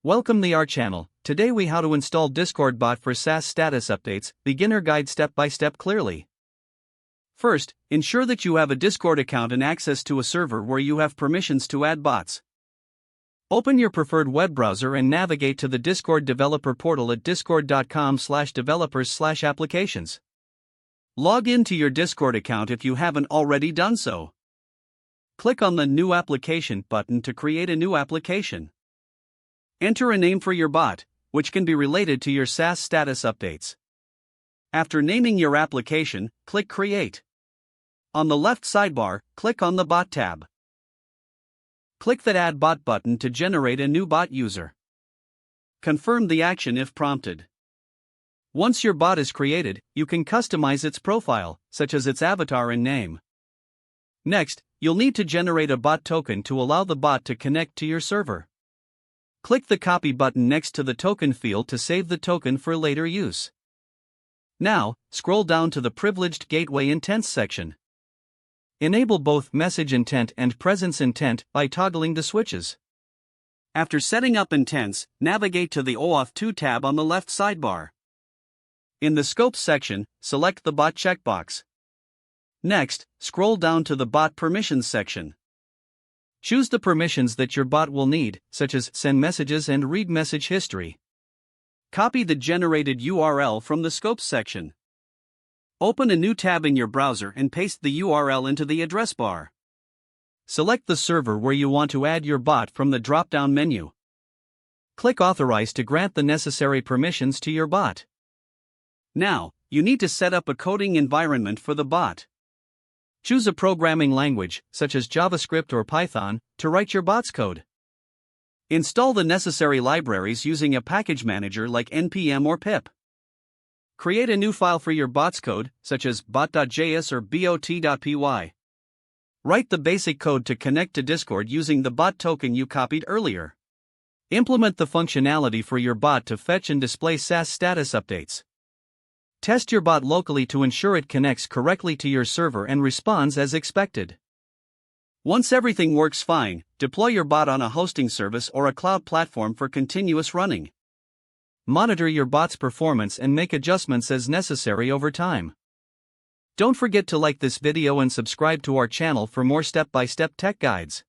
Welcome to our channel. Today we how to install Discord bot for SaaS status updates, beginner guide step by step clearly. First, ensure that you have a Discord account and access to a server where you have permissions to add bots. Open your preferred web browser and navigate to the Discord developer portal at discord.com/developers/applications. Log in to your Discord account if you haven't already done so. Click on the New Application button to create a new application. Enter a name for your bot, which can be related to your SaaS status updates. After naming your application, click Create. On the left sidebar, click on the Bot tab. Click the Add Bot button to generate a new bot user. Confirm the action if prompted. Once your bot is created, you can customize its profile, such as its avatar and name. Next, you'll need to generate a bot token to allow the bot to connect to your server. Click the Copy button next to the token field to save the token for later use. Now, scroll down to the Privileged Gateway Intents section. Enable both Message Intent and Presence Intent by toggling the switches. After setting up intents, navigate to the OAuth 2 tab on the left sidebar. In the Scopes section, select the Bot checkbox. Next, scroll down to the Bot Permissions section. Choose the permissions that your bot will need, such as send messages and read message history. Copy the generated URL from the Scopes section. Open a new tab in your browser and paste the URL into the address bar. Select the server where you want to add your bot from the drop-down menu. Click Authorize to grant the necessary permissions to your bot. Now, you need to set up a coding environment for the bot. Choose a programming language, such as JavaScript or Python, to write your bot's code. Install the necessary libraries using a package manager like npm or pip. Create a new file for your bot's code, such as bot.js or bot.py. Write the basic code to connect to Discord using the bot token you copied earlier. Implement the functionality for your bot to fetch and display SaaS status updates. Test your bot locally to ensure it connects correctly to your server and responds as expected. Once everything works fine, deploy your bot on a hosting service or a cloud platform for continuous running. Monitor your bot's performance and make adjustments as necessary over time. Don't forget to like this video and subscribe to our channel for more step-by-step tech guides.